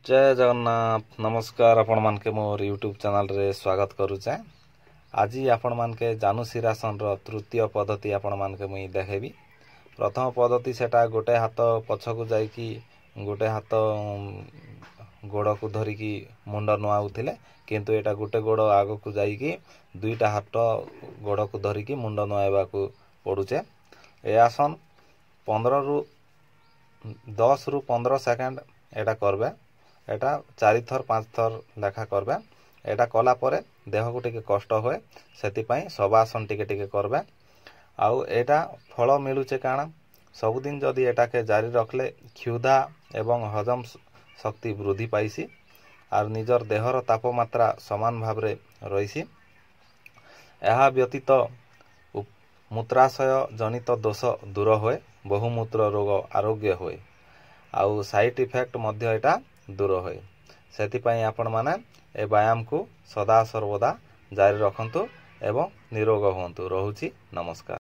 जय जगन्नाथ नमस्कार आपण मानके मोर यूट्यूब चैनल रे स्वागत करूचे। आज आपण मानके जानुशिरासन रो तृतीय पद्धति आपण मानके मुई देखेबी। प्रथम पद्धति सेटा गोटे हाथ पछकु जाईकी गोटे हाथ गोड़ को धरिकी मुंड नुआउथिले, किंतु एटा गोटे गोड़ आगो को जाईकी दुईटा हाथ गोड़ को धरिकी मुंड नुआइबा को पड़ुचे। ए आसन 10 रु 15 सेकंड एटा करबे। एटा 4 थर 5 थर लेखा करबे। एटा कला परे देह को टिके कष्ट होए, सेति पई शवासन टिके टिके करबे। आउ एटा फल मिलुचे काना सबुदिन जदि एटा के जारी रखले क्षुधा एवं हजम शक्ति वृद्धि पाइसी आर निजर देहर तापमात्रा समान भावरे रहीसी। एहा व्यतीत मूत्राशय जनित दोष दूर होए, बहुमूत्र रोग आरोग्य होए, आउ साइड इफेक्ट मध्य एटा दूर होए। सेति पई आपण माने ए व्यायाम को सदा सर्वदा जारी रखंतु एवं निरोग होंतु। रहुची नमस्कार।